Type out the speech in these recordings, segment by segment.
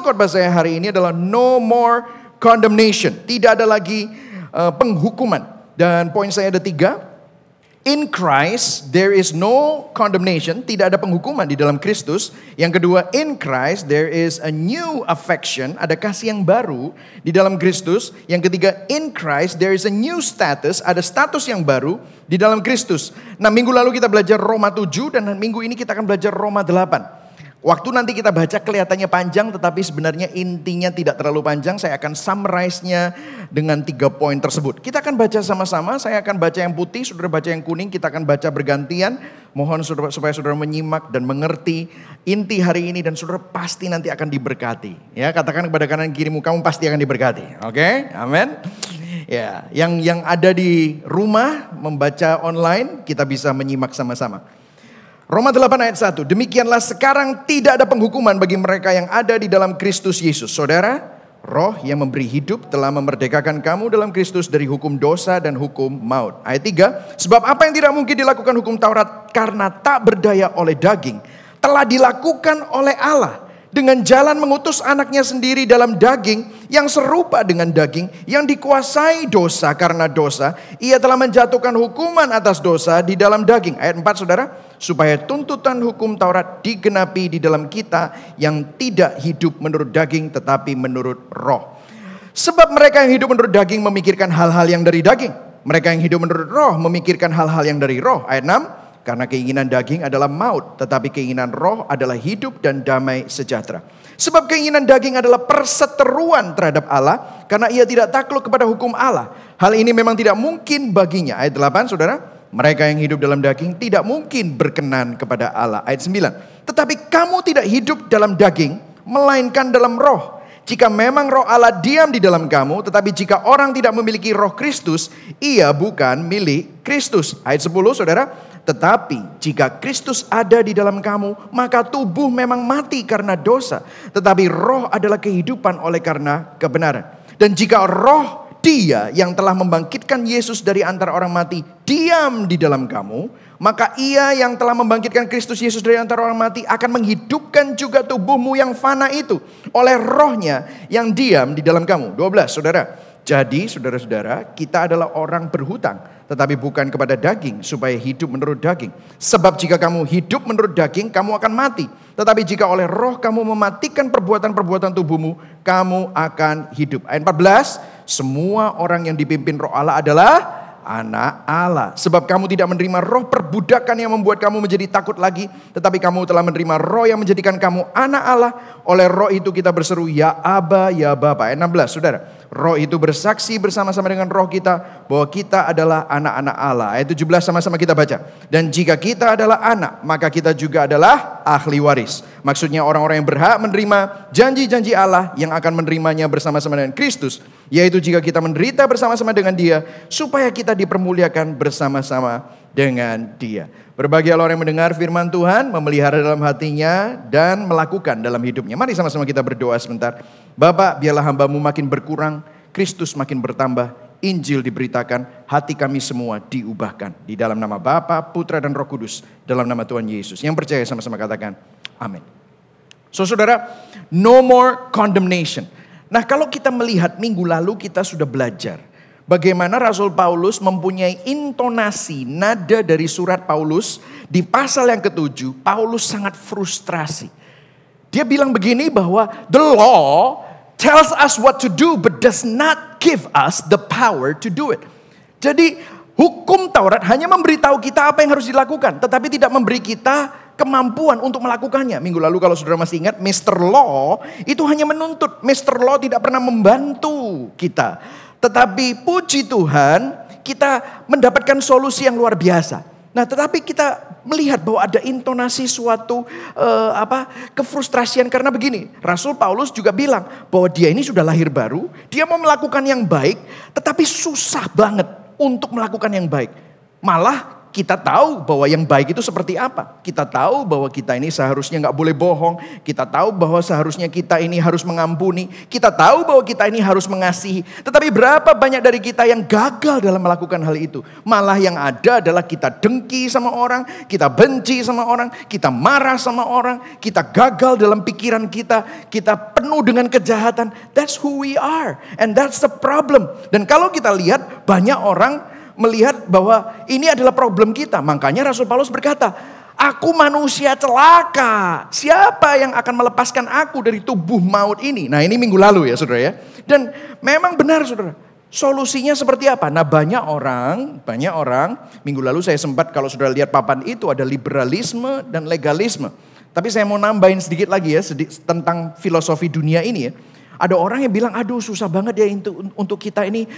khotbah saya hari ini adalah no more condemnation. Tidak ada lagi penghukuman. Dan poin saya ada 3. In Christ there is no condemnation, tidak ada penghukuman di dalam Kristus. Yang kedua, in Christ there is a new affection, ada kasih yang baru di dalam Kristus. Yang ketiga, in Christ there is a new status, ada status yang baru di dalam Kristus. Nah, minggu lalu kita belajar Roma 7 dan minggu ini kita akan belajar Roma 8. Waktu nanti kita baca kelihatannya panjang, tetapi sebenarnya intinya tidak terlalu panjang. Saya akan summarize-nya dengan 3 poin tersebut. Kita akan baca sama-sama, saya akan baca yang putih, saudara baca yang kuning, kita akan baca bergantian. Mohon supaya saudara menyimak dan mengerti inti hari ini dan saudara pasti nanti akan diberkati. Ya, katakan kepada kanan kirimu, kamu pasti akan diberkati. Oke? Amin. Ya, yang ada di rumah membaca online, kita bisa menyimak sama-sama. Roma 8 ayat 1, demikianlah sekarang tidak ada penghukuman bagi mereka yang ada di dalam Kristus Yesus. Saudara, Roh yang memberi hidup telah memerdekakan kamu dalam Kristus dari hukum dosa dan hukum maut. Ayat 3, sebab apa yang tidak mungkin dilakukan hukum Taurat karena tak berdaya oleh daging, telah dilakukan oleh Allah dengan jalan mengutus anaknya sendiri dalam daging yang serupa dengan daging yang dikuasai dosa karena dosa. Ia telah menjatuhkan hukuman atas dosa di dalam daging. Ayat 4 saudara, supaya tuntutan hukum Taurat digenapi di dalam kita yang tidak hidup menurut daging tetapi menurut roh. Sebab mereka yang hidup menurut daging memikirkan hal-hal yang dari daging. Mereka yang hidup menurut roh memikirkan hal-hal yang dari roh. Ayat 6, karena keinginan daging adalah maut, tetapi keinginan roh adalah hidup dan damai sejahtera. Sebab keinginan daging adalah perseteruan terhadap Allah, karena ia tidak takluk kepada hukum Allah. Hal ini memang tidak mungkin baginya. Ayat 8 saudara, mereka yang hidup dalam daging tidak mungkin berkenan kepada Allah. Ayat 9, tetapi kamu tidak hidup dalam daging, melainkan dalam roh. Jika memang roh Allah diam di dalam kamu, tetapi jika orang tidak memiliki roh Kristus, ia bukan milik Kristus. Ayat 10 saudara, tetapi jika Kristus ada di dalam kamu, maka tubuh memang mati karena dosa, tetapi roh adalah kehidupan oleh karena kebenaran. Dan jika roh Dia yang telah membangkitkan Yesus dari antara orang mati diam di dalam kamu, maka Ia yang telah membangkitkan Kristus Yesus dari antara orang mati akan menghidupkan juga tubuhmu yang fana itu oleh rohnya yang diam di dalam kamu. 12 saudara, jadi saudara-saudara, kita adalah orang berhutang, tetapi bukan kepada daging, supaya hidup menurut daging. Sebab jika kamu hidup menurut daging, kamu akan mati. Tetapi jika oleh roh kamu mematikan perbuatan-perbuatan tubuhmu, kamu akan hidup. Ayat 14, semua orang yang dipimpin roh Allah adalah anak Allah. Sebab kamu tidak menerima roh perbudakan yang membuat kamu menjadi takut lagi, tetapi kamu telah menerima roh yang menjadikan kamu anak Allah. Oleh roh itu kita berseru, ya Aba, ya Bapa. Ayat 16 saudara, roh itu bersaksi bersama-sama dengan roh kita bahwa kita adalah anak-anak Allah. Ayat 17 sama-sama kita baca. Dan jika kita adalah anak, maka kita juga adalah ahli waris. Maksudnya orang-orang yang berhak menerima janji-janji Allah yang akan menerimanya bersama-sama dengan Kristus. Yaitu jika kita menderita bersama-sama dengan Dia, supaya kita dipermuliakan bersama-sama dengan Dia. Berbahagia orang yang mendengar firman Tuhan, memelihara dalam hatinya, dan melakukan dalam hidupnya. Mari sama-sama kita berdoa sebentar. Bapa, biarlah hamba-Mu makin berkurang, Kristus makin bertambah, Injil diberitakan, hati kami semua diubahkan. Di dalam nama Bapa, Putra, dan Roh Kudus, dalam nama Tuhan Yesus. Yang percaya sama-sama katakan, amin. So saudara, no more condemnation. Nah, kalau kita melihat minggu lalu kita sudah belajar bagaimana Rasul Paulus mempunyai intonasi nada dari surat Paulus. Di pasal yang ke-7, Paulus sangat frustrasi. Dia bilang begini bahwa the law tells us what to do but does not give us the power to do it. Jadi hukum Taurat hanya memberitahu kita apa yang harus dilakukan, tetapi tidak memberi kita kemampuan untuk melakukannya. Minggu lalu kalau saudara masih ingat, Mr. Law itu hanya menuntut. Mr. Law tidak pernah membantu kita. Tetapi puji Tuhan, kita mendapatkan solusi yang luar biasa. Nah, tetapi kita melihat bahwa ada intonasi suatu kefrustrasian karena begini. Rasul Paulus juga bilang bahwa dia ini sudah lahir baru, dia mau melakukan yang baik, tetapi susah banget untuk melakukan yang baik. Malah kita tahu bahwa yang baik itu seperti apa. Kita tahu bahwa kita ini seharusnya nggak boleh bohong. Kita tahu bahwa seharusnya kita ini harus mengampuni. Kita tahu bahwa kita ini harus mengasihi. Tetapi berapa banyak dari kita yang gagal dalam melakukan hal itu. Malah yang ada adalah kita dengki sama orang, kita benci sama orang, kita marah sama orang, kita gagal dalam pikiran kita, kita penuh dengan kejahatan. That's who we are. And that's the problem. Dan kalau kita lihat banyak orang melihat bahwa ini adalah problem kita. Makanya Rasul Paulus berkata, aku manusia celaka. Siapa yang akan melepaskan aku dari tubuh maut ini? Nah, ini minggu lalu ya saudara ya. Dan memang benar saudara. Solusinya seperti apa? Nah, banyak orang, minggu lalu saya sempat kalau saudara lihat papan itu ada liberalisme dan legalisme. Tapi saya mau nambahin sedikit lagi ya tentang filosofi dunia ini ya. Ada orang yang bilang, aduh susah banget ya untuk kita ini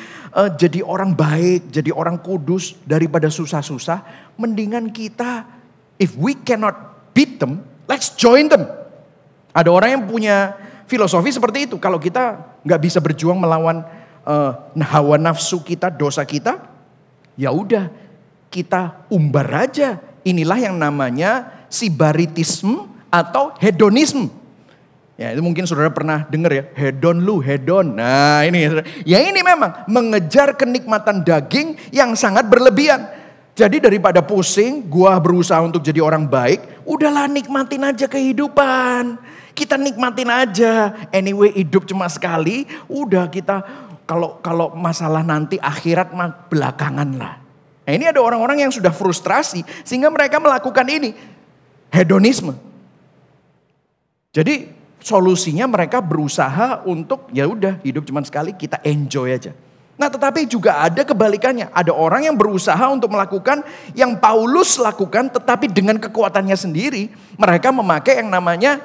jadi orang baik, jadi orang kudus daripada susah-susah. Mendingan kita, if we cannot beat them, let's join them. Ada orang yang punya filosofi seperti itu. Kalau kita nggak bisa berjuang melawan hawa nafsu kita, dosa kita, ya udah kita umbar aja. Inilah yang namanya sibaritisme atau hedonisme. Ya itu mungkin saudara pernah dengar ya, hedon lu, hedon. Nah ini ya ini memang mengejar kenikmatan daging yang sangat berlebihan. Jadi daripada pusing, gua berusaha untuk jadi orang baik, udahlah nikmatin aja kehidupan. Kita nikmatin aja. Anyway hidup cuma sekali, udah kita kalau masalah nanti akhirat mah belakangan lah. Nah ini ada orang-orang yang sudah frustrasi sehingga mereka melakukan ini, hedonisme. Jadi solusinya mereka berusaha untuk ya udah hidup cuma sekali, kita enjoy aja. Nah tetapi juga ada kebalikannya. Ada orang yang berusaha untuk melakukan yang Paulus lakukan tetapi dengan kekuatannya sendiri. Mereka memakai yang namanya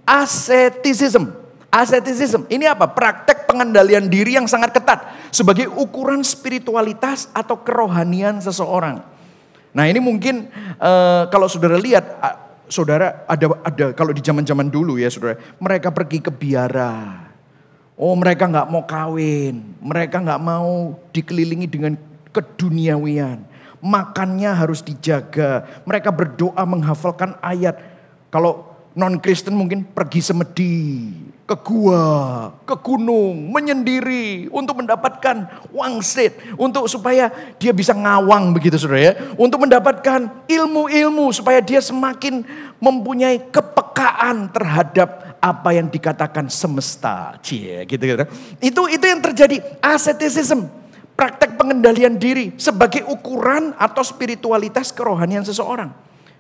asceticism. Asceticism ini apa? Praktek pengendalian diri yang sangat ketat sebagai ukuran spiritualitas atau kerohanian seseorang. Nah ini mungkin kalau saudara lihat, saudara ada kalau di zaman-zaman dulu ya saudara, mereka pergi ke biara. Oh mereka nggak mau kawin, mereka nggak mau dikelilingi dengan keduniawian. Makannya harus dijaga, mereka berdoa menghafalkan ayat. Kalau non-Kristen mungkin pergi semedi, ke gua, ke gunung, menyendiri untuk mendapatkan wangsit, untuk supaya dia bisa ngawang begitu saudara ya, untuk mendapatkan ilmu-ilmu supaya dia semakin mempunyai kepekaan terhadap apa yang dikatakan semesta, gitu. Itu yang terjadi, asceticism, praktek pengendalian diri sebagai ukuran atau spiritualitas kerohanian seseorang.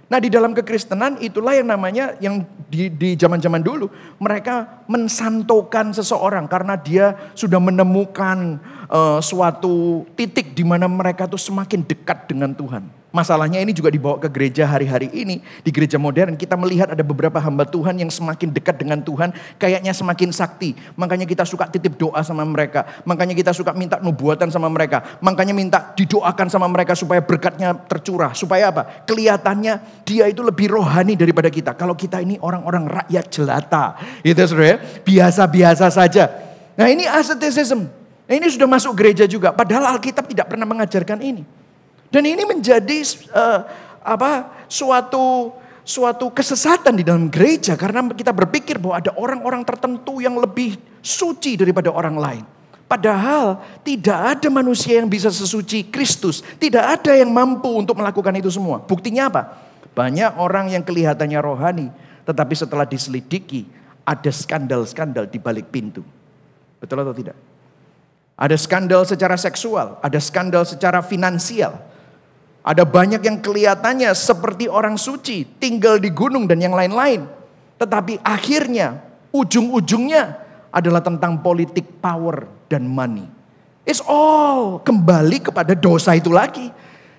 Nah di dalam kekristenan itulah yang namanya yang di zaman-zaman dulu mereka mensantokan seseorang karena dia sudah menemukan suatu titik di mana mereka tuh semakin dekat dengan Tuhan. Masalahnya ini juga dibawa ke gereja hari-hari ini. Di gereja modern kita melihat ada beberapa hamba Tuhan yang semakin dekat dengan Tuhan. Kayaknya semakin sakti. Makanya kita suka titip doa sama mereka. Makanya kita suka minta nubuatan sama mereka. Makanya minta didoakan sama mereka supaya berkatnya tercurah. Supaya apa? Kelihatannya dia itu lebih rohani daripada kita. Kalau kita ini orang-orang rakyat jelata. Gitu saudara ya. Biasa-biasa saja. Nah ini asceticism. Nah, ini sudah masuk gereja juga. Padahal Alkitab tidak pernah mengajarkan ini. Dan ini menjadi suatu kesesatan di dalam gereja karena kita berpikir bahwa ada orang-orang tertentu yang lebih suci daripada orang lain. Padahal tidak ada manusia yang bisa sesuci Kristus. Tidak ada yang mampu untuk melakukan itu semua. Buktinya apa? Banyak orang yang kelihatannya rohani, tetapi setelah diselidiki ada skandal-skandal di balik pintu. Betul atau tidak? Ada skandal secara seksual, ada skandal secara finansial. Ada banyak yang kelihatannya seperti orang suci, tinggal di gunung dan yang lain-lain. Tetapi akhirnya, ujung-ujungnya adalah tentang politik, power, dan money. It's all kembali kepada dosa itu lagi.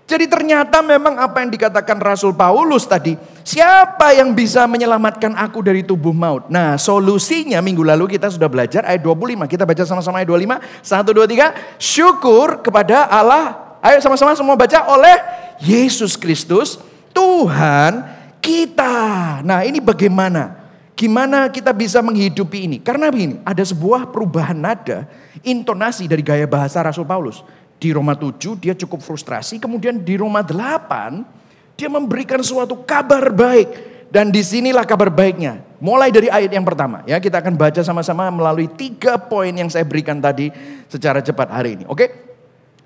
Jadi ternyata memang apa yang dikatakan Rasul Paulus tadi, siapa yang bisa menyelamatkan aku dari tubuh maut? Nah solusinya minggu lalu kita sudah belajar ayat 25. Kita baca sama-sama ayat 25. 1, 2, 3. Syukur kepada Allah. Ayo sama-sama semua baca, oleh Yesus Kristus Tuhan kita. Nah ini bagaimana? Gimana kita bisa menghidupi ini? Karena begini, ada sebuah perubahan nada, intonasi dari gaya bahasa Rasul Paulus. di Roma 7 dia cukup frustrasi, kemudian di Roma 8 dia memberikan suatu kabar baik. Dan disinilah kabar baiknya. Mulai dari ayat yang pertama. Ya, kita akan baca sama-sama melalui 3 poin yang saya berikan tadi secara cepat hari ini. Oke?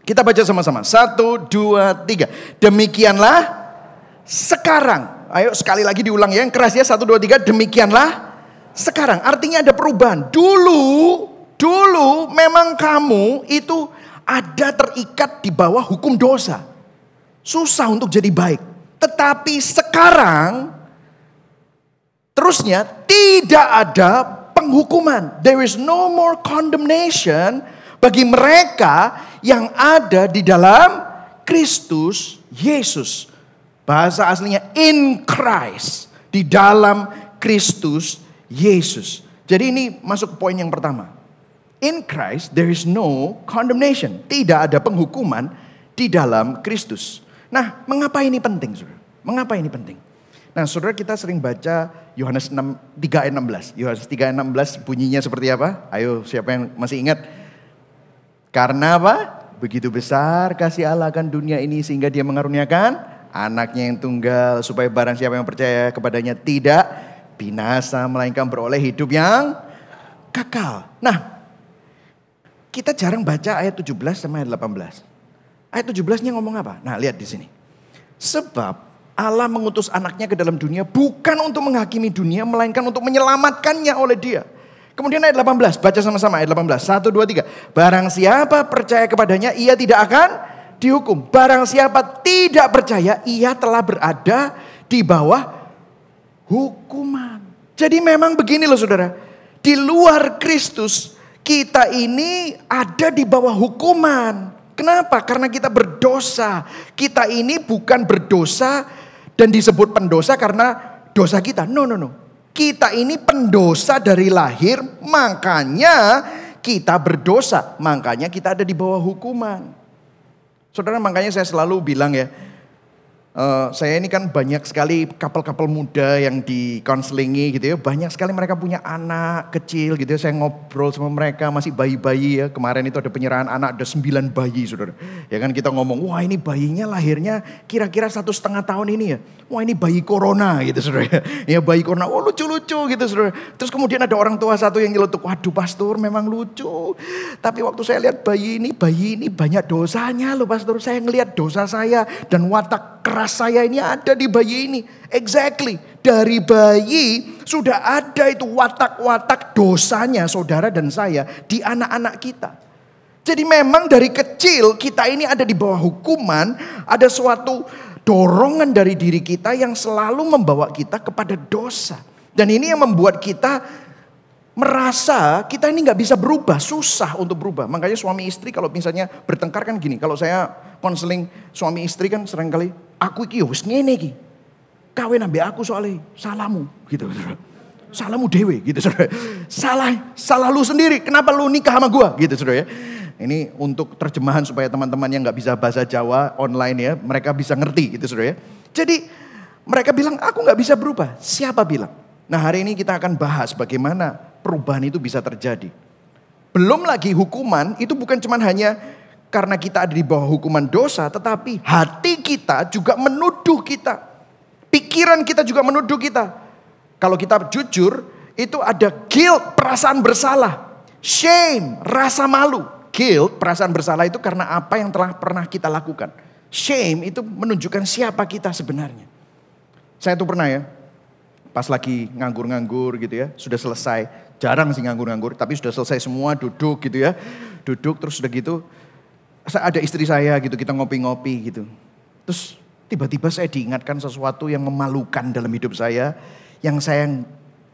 Kita baca sama-sama. 1, 2, 3. Demikianlah sekarang. Ayo sekali lagi diulang ya. Yang keras ya. 1, 2, 3. Demikianlah sekarang. Artinya ada perubahan. Dulu memang kamu itu ada terikat di bawah hukum dosa. Susah untuk jadi baik. Tetapi sekarang terusnya tidak ada penghukuman. There is no more condemnation bagi mereka yang ada di dalam Kristus Yesus. Bahasa aslinya in Christ. Di dalam Kristus Yesus. Jadi ini masuk ke poin yang pertama. In Christ there is no condemnation. Tidak ada penghukuman di dalam Kristus. Nah, mengapa ini penting, saudara? Mengapa ini penting? Nah, saudara, kita sering baca Yohanes 3 ayat 16. Yohanes 3 ayat 16 bunyinya seperti apa? Ayo, siapa yang masih ingat? Karena apa? Begitu besar kasih Allah akan dunia ini sehingga dia mengaruniakan anaknya yang tunggal. Supaya barang siapa yang percaya kepadanya tidak binasa melainkan beroleh hidup yang kekal. Nah, kita jarang baca ayat 17 sama ayat 18. Ayat 17-nya ngomong apa? Nah, lihat di sini. Sebab Allah mengutus anaknya ke dalam dunia bukan untuk menghakimi dunia, melainkan untuk menyelamatkannya oleh dia. Kemudian ayat 18, baca sama-sama ayat 18. 1, 2, 3. Barang siapa percaya kepadanya, ia tidak akan dihukum. Barang siapa tidak percaya, ia telah berada di bawah hukuman. Jadi memang begini loh saudara. Di luar Kristus, kita ini ada di bawah hukuman. Kenapa? Karena kita berdosa. Kita ini bukan berdosa dan disebut pendosa karena dosa kita. No. Kita ini pendosa dari lahir, makanya kita berdosa. Makanya kita ada di bawah hukuman. Saudara, makanya saya selalu bilang ya, saya ini kan banyak sekali couple-couple muda yang di-counselingi gitu ya. Banyak sekali mereka punya anak kecil gitu ya. Saya ngobrol sama mereka masih bayi-bayi ya. Kemarin itu ada penyerahan anak, ada 9 bayi saudara. Ya kan kita ngomong, wah ini bayinya lahirnya kira-kira 1,5 tahun ini ya. Wah ini bayi corona gitu saudara. Ya bayi corona, oh lucu-lucu gitu saudara. Terus kemudian ada orang tua satu yang nyeletuk, waduh pastor memang lucu. Tapi waktu saya lihat bayi ini banyak dosanya loh pastor. Saya ngelihat dosa saya dan watak keras saya ini ada di bayi ini. Exactly. Dari bayi sudah ada itu watak-watak dosanya saudara dan saya di anak-anak kita. Jadi memang dari kecil kita ini ada di bawah hukuman. Ada suatu dorongan dari diri kita yang selalu membawa kita kepada dosa. Dan ini yang membuat kita merasa kita ini gak bisa berubah. Susah untuk berubah. Makanya suami istri kalau misalnya bertengkar kan gini. Kalau saya konseling suami istri kan sering kali, aku iki wis ngene iki. Kawin ambek aku soalnya salahmu gitu. Salahmu dewe gitu saudara. Salah lu sendiri. Kenapa lu nikah sama gua gitu saudara ya. Ini untuk terjemahan supaya teman-teman yang gak bisa bahasa Jawa online ya. Mereka bisa ngerti gitu saudara ya. Jadi mereka bilang aku gak bisa berubah. Siapa bilang? Nah hari ini kita akan bahas bagaimana perubahan itu bisa terjadi. Belum lagi hukuman itu bukan cuma hanya karena kita ada di bawah hukuman dosa. Tetapi hati kita juga menuduh kita. Pikiran kita juga menuduh kita. Kalau kita jujur itu ada guilt, perasaan bersalah. Shame, rasa malu. Guilt, perasaan bersalah itu karena apa yang telah pernah kita lakukan. Shame itu menunjukkan siapa kita sebenarnya. Saya tuh pernah ya, pas lagi nganggur-nganggur gitu ya, sudah selesai. Jarang sih nganggur-nganggur, tapi sudah selesai semua duduk gitu ya. Duduk terus udah gitu, ada istri saya gitu, kita ngopi-ngopi gitu. Terus tiba-tiba saya diingatkan sesuatu yang memalukan dalam hidup saya. Yang saya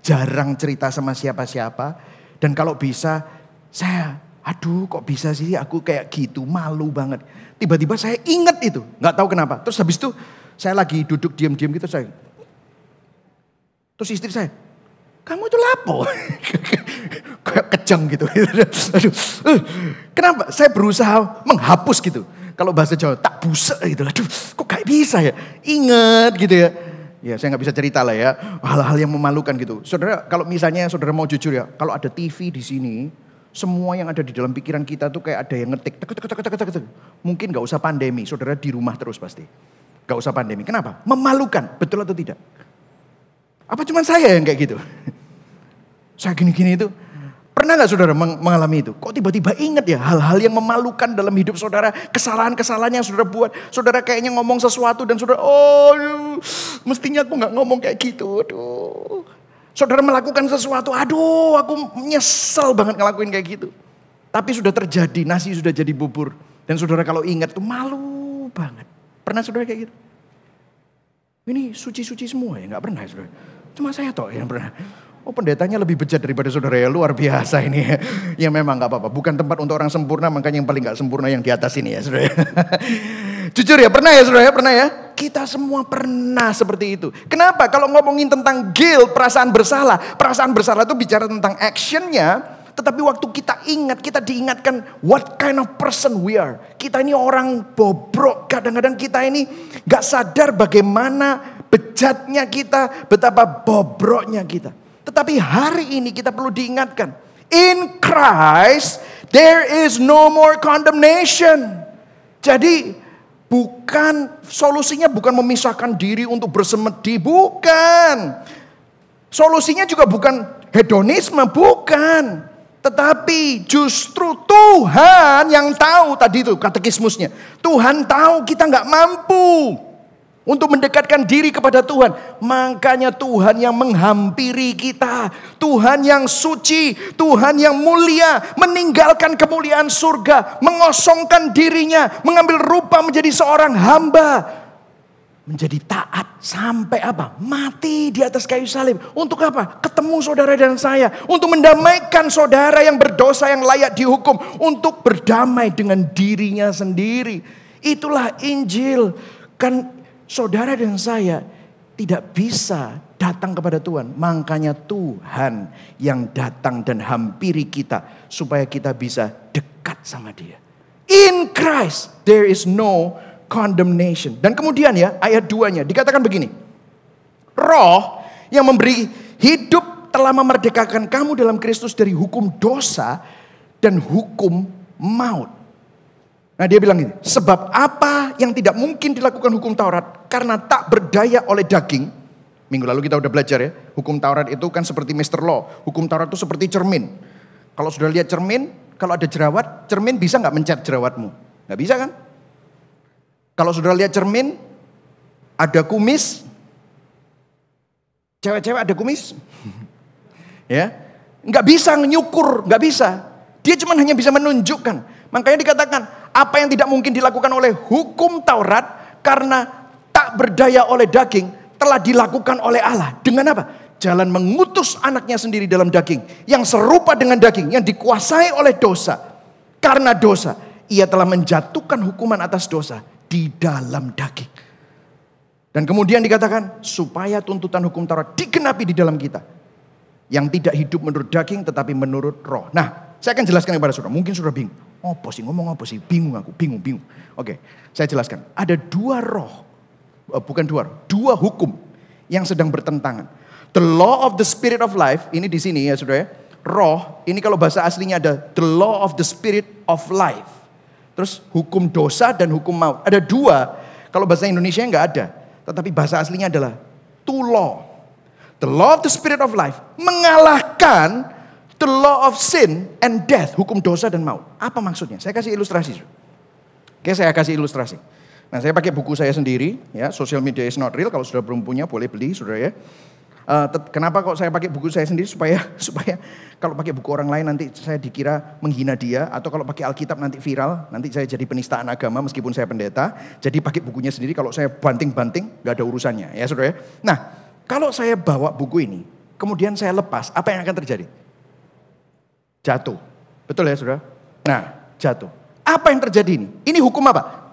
jarang cerita sama siapa-siapa. Dan kalau bisa saya, aduh kok bisa sih aku kayak gitu, malu banget. Tiba-tiba saya ingat itu, gak tahu kenapa. Terus habis itu saya lagi duduk diam-diam gitu, terus istri saya, kamu itu lapo? Kayak kejang gitu. Aduh, kenapa? Saya berusaha menghapus gitu. Kalau bahasa Jawa, tak busa gitu. Aduh, kok gak bisa ya? Ingat gitu ya. Ya saya gak bisa cerita lah ya. Hal-hal yang memalukan gitu. Saudara, kalau misalnya saudara mau jujur ya. Kalau ada TV di sini, Semua yang ada di dalam pikiran kita tuh kayak ada yang ngetik. Mungkin gak usah pandemi, saudara di rumah terus pasti. Gak usah pandemi. Kenapa? Memalukan, betul atau tidak? Apa cuma saya yang kayak gitu? Saya gini-gini itu. Pernah gak saudara mengalami itu? Kok tiba-tiba ingat ya hal-hal yang memalukan dalam hidup saudara. Kesalahan-kesalahan yang saudara buat. Saudara kayaknya ngomong sesuatu dan saudara, mestinya aku gak ngomong kayak gitu. Aduh. Saudara melakukan sesuatu, aduh aku nyesel banget ngelakuin kayak gitu. Tapi sudah terjadi, nasi sudah jadi bubur. Dan saudara kalau ingat tuh malu banget. Pernah saudara kayak gitu? Ini suci-suci semua ya? Gak pernah ya saudara? Cuma saya toh yang pernah. Oh pendetanya lebih bejat daripada saudara ya, luar biasa ini ya. Ya memang gak apa-apa, bukan tempat untuk orang sempurna, makanya yang paling gak sempurna yang di atas ini ya saudara. Jujur ya, pernah ya saudara ya, pernah ya. Kita semua pernah seperti itu. Kenapa? Kalau ngomongin tentang guilt, perasaan bersalah itu bicara tentang actionnya. Tetapi waktu kita ingat, kita diingatkan what kind of person we are. Kita ini orang bobrok, kadang-kadang kita ini gak sadar bagaimana bejatnya kita, betapa bobroknya kita. Tetapi hari ini kita perlu diingatkan. In Christ, there is no more condemnation. Jadi solusinya bukan memisahkan diri untuk bersemedi. Bukan. Solusinya juga bukan hedonisme. Bukan. Tetapi justru Tuhan yang tahu tadi itu katekismusnya. Tuhan tahu kita gak mampu untuk mendekatkan diri kepada Tuhan. Makanya Tuhan yang menghampiri kita. Tuhan yang suci. Tuhan yang mulia. Meninggalkan kemuliaan surga. Mengosongkan dirinya. Mengambil rupa menjadi seorang hamba. Menjadi taat. Sampai apa? Mati di atas kayu salib. Untuk apa? Ketemu saudara dan saya. Untuk mendamaikan saudara yang berdosa yang layak dihukum. Untuk berdamai dengan dirinya sendiri. Itulah Injil. Kan saudara dan saya tidak bisa datang kepada Tuhan. Makanya Tuhan yang datang dan hampiri kita. Supaya kita bisa dekat sama Dia. In Christ there is no condemnation. Dan kemudian ya ayat 2-nya dikatakan begini. Roh yang memberi hidup telah memerdekakan kamu dalam Kristus dari hukum dosa dan hukum maut. Nah dia bilang ini, sebab apa yang tidak mungkin dilakukan hukum Taurat karena tak berdaya oleh daging. Minggu lalu kita udah belajar ya, hukum Taurat itu kan seperti Mr. Law. Hukum Taurat itu seperti cermin. Kalau sudah lihat cermin, kalau ada jerawat, cermin bisa gak mencat jerawatmu? Gak bisa kan? Kalau sudah lihat cermin, ada kumis, cewek-cewek ada kumis, ya, gak bisa nyukur, gak bisa. Dia cuma hanya bisa menunjukkan. Makanya dikatakan, apa yang tidak mungkin dilakukan oleh hukum Taurat karena tak berdaya oleh daging telah dilakukan oleh Allah. Dengan apa? Jalan mengutus anaknya sendiri dalam daging. Yang serupa dengan daging. Yang dikuasai oleh dosa. Karena dosa. Ia telah menjatuhkan hukuman atas dosa di dalam daging. Dan kemudian dikatakan supaya tuntutan hukum Taurat digenapi di dalam kita. Yang tidak hidup menurut daging tetapi menurut roh. Nah saya akan jelaskan kepada saudara. Mungkin saudara bingung. Apa sih ngomong apa sih? Bingung aku, bingung. Oke, saya jelaskan. Ada dua roh, bukan dua hukum yang sedang bertentangan. The law of the spirit of life, ini di sini ya saudara ya. Roh, ini kalau bahasa aslinya ada the law of the spirit of life. Terus hukum dosa dan hukum maut. Ada dua, kalau bahasa Indonesia nggak ada. Tetapi bahasa aslinya adalah two law. The law of the spirit of life mengalahkan the law of sin and death, hukum dosa dan maut. Apa maksudnya? Saya kasih ilustrasi. Oke, saya kasih ilustrasi. Nah, saya pakai buku saya sendiri, ya, Social Media is Not Real. Kalau sudah belum punya, boleh beli, saudara ya. Kenapa kok saya pakai buku saya sendiri? Supaya kalau pakai buku orang lain nanti saya dikira menghina dia. Atau kalau pakai Alkitab nanti viral, nanti saya jadi penistaan agama meskipun saya pendeta. Jadi pakai bukunya sendiri, kalau saya banting-banting, gak ada urusannya, ya saudara ya. Nah, kalau saya bawa buku ini, kemudian saya lepas, apa yang akan terjadi? Jatuh. Betul ya saudara? Nah, jatuh. Apa yang terjadi ini? Ini hukum apa?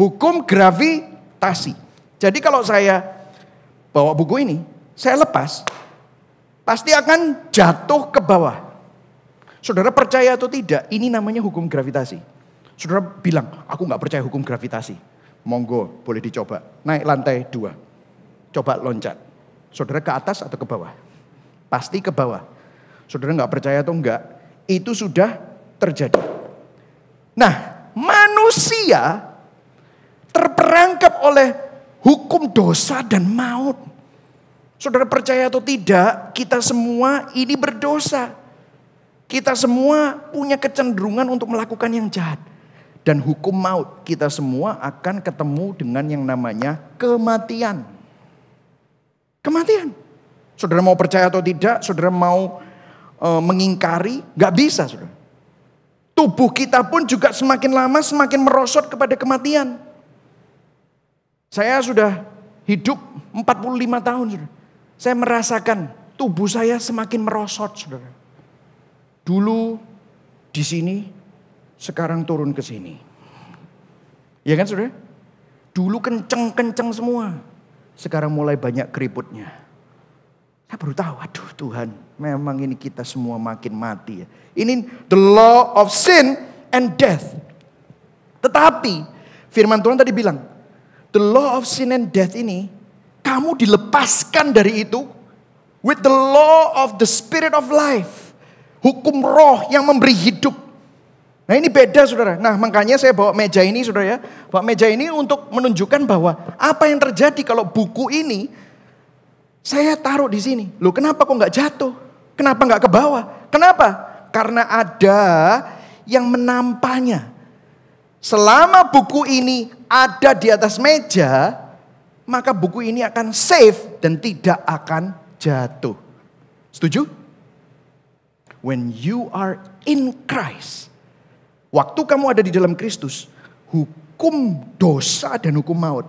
Hukum gravitasi. Jadi kalau saya bawa buku ini, saya lepas, pasti akan jatuh ke bawah. Saudara percaya atau tidak, ini namanya hukum gravitasi. Saudara bilang, aku gak percaya hukum gravitasi. Monggo, boleh dicoba. Naik lantai 2. Coba loncat. Saudara ke atas atau ke bawah? Pasti ke bawah. Saudara nggak percaya atau enggak, itu sudah terjadi. Nah, manusia terperangkap oleh hukum dosa dan maut. Saudara percaya atau tidak, kita semua ini berdosa. Kita semua punya kecenderungan untuk melakukan yang jahat. Dan hukum maut, kita semua akan ketemu dengan yang namanya kematian. Kematian. Saudara mau percaya atau tidak, saudara mau mengingkari, gak bisa saudara. Tubuh kita pun juga semakin lama semakin merosot kepada kematian. Saya sudah hidup 45 tahun saudara. Saya merasakan tubuh saya semakin merosot saudara. Dulu di sini, sekarang turun ke sini. Ya kan saudara? Dulu kenceng-kenceng semua. Sekarang mulai banyak keriputnya. Saya baru tahu, aduh Tuhan, memang ini kita semua makin mati ya. Ini the law of sin and death. Tetapi firman Tuhan tadi bilang, the law of sin and death ini, kamu dilepaskan dari itu with the law of the spirit of life. Hukum roh yang memberi hidup. Nah ini beda saudara. Nah makanya saya bawa meja ini saudara ya. Bawa meja ini untuk menunjukkan bahwa apa yang terjadi kalau buku ini saya taruh di sini. Loh kenapa kok nggak jatuh? Kenapa nggak ke bawah? Kenapa? Karena ada yang menampanya. Selama buku ini ada di atas meja, maka buku ini akan safe dan tidak akan jatuh. Setuju? When you are in Christ, waktu kamu ada di dalam Kristus, hukum dosa dan hukum maut,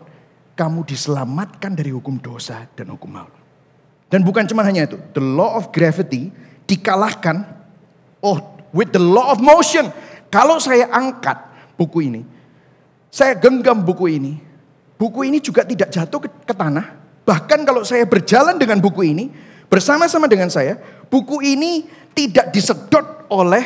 kamu diselamatkan dari hukum dosa dan hukum maut. Dan bukan cuma hanya itu, the law of gravity dikalahkan with the law of motion. Kalau saya angkat buku ini, saya genggam buku ini juga tidak jatuh ke tanah. Bahkan kalau saya berjalan dengan buku ini, bersama-sama dengan saya, buku ini tidak disedot oleh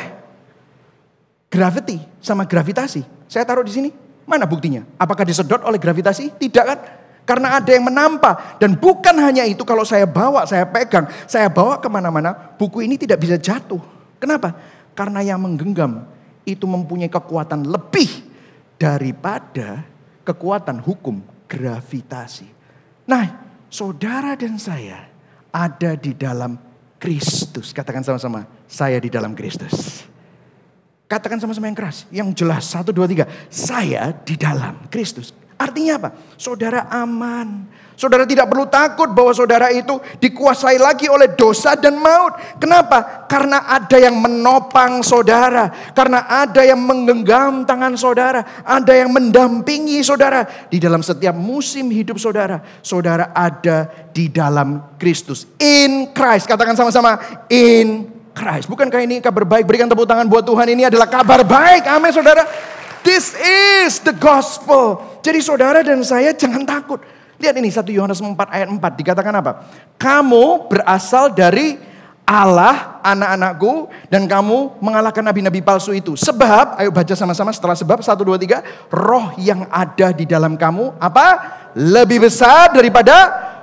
gravity sama gravitasi. Saya taruh di sini, mana buktinya? Apakah disedot oleh gravitasi? Tidak kan? Karena ada yang menampa. Dan bukan hanya itu, kalau saya bawa, saya pegang, saya bawa kemana-mana, buku ini tidak bisa jatuh. Kenapa? Karena yang menggenggam itu mempunyai kekuatan lebih daripada kekuatan hukum gravitasi. Nah, saudara dan saya ada di dalam Kristus. Katakan sama-sama, saya di dalam Kristus. Katakan sama-sama yang keras, yang jelas. 1, 2, 3. Saya di dalam Kristus. Artinya apa? Saudara aman. Saudara tidak perlu takut bahwa saudara itu dikuasai lagi oleh dosa dan maut. Kenapa? Karena ada yang menopang saudara. Karena ada yang menggenggam tangan saudara. Ada yang mendampingi saudara. Di dalam setiap musim hidup saudara. Saudara ada di dalam Kristus. In Christ. Katakan sama-sama. In Christ. Bukankah ini kabar baik? Berikan tepuk tangan buat Tuhan. Ini adalah kabar baik. Amin saudara. This is the gospel. Jadi saudara dan saya jangan takut. Lihat ini 1 Yohanes 4 ayat 4 dikatakan apa? Kamu berasal dari Allah, anak-anakku, dan kamu mengalahkan nabi-nabi palsu itu. Sebab, ayo baca sama-sama setelah sebab 1, 2, 3. Roh yang ada di dalam kamu apa? Lebih besar daripada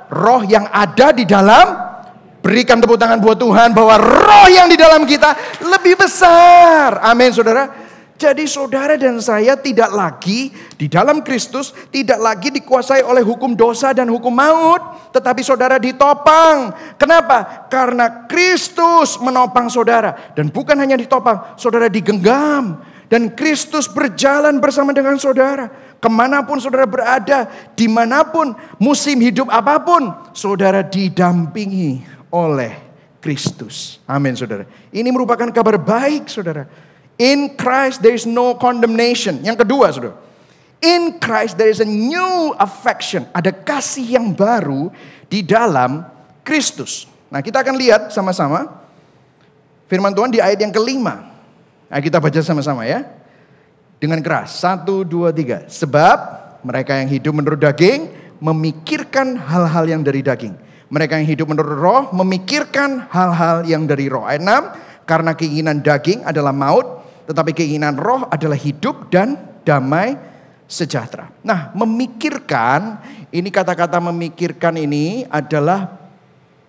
roh yang ada di dalam. Berikan tepuk tangan buat Tuhan bahwa roh yang di dalam kita lebih besar. Amin saudara. Jadi saudara dan saya tidak lagi di dalam Kristus, tidak lagi dikuasai oleh hukum dosa dan hukum maut. Tetapi saudara ditopang. Kenapa? Karena Kristus menopang saudara. Dan bukan hanya ditopang, saudara digenggam. Dan Kristus berjalan bersama dengan saudara. Kemanapun saudara berada, dimanapun, musim hidup apapun, saudara didampingi oleh Kristus. Amin saudara. Ini merupakan kabar baik saudara. In Christ there is no condemnation. Yang kedua saudara. In Christ there is a new affection. Ada kasih yang baru di dalam Kristus. Nah kita akan lihat sama-sama firman Tuhan di ayat yang kelima. Nah kita baca sama-sama ya. Dengan keras. 1, 2, 3. Sebab mereka yang hidup menurut daging memikirkan hal-hal yang dari daging. Mereka yang hidup menurut roh memikirkan hal-hal yang dari roh. Ayat 6. Karena keinginan daging adalah maut. Tetapi keinginan roh adalah hidup dan damai sejahtera. Nah, memikirkan, ini kata-kata memikirkan ini adalah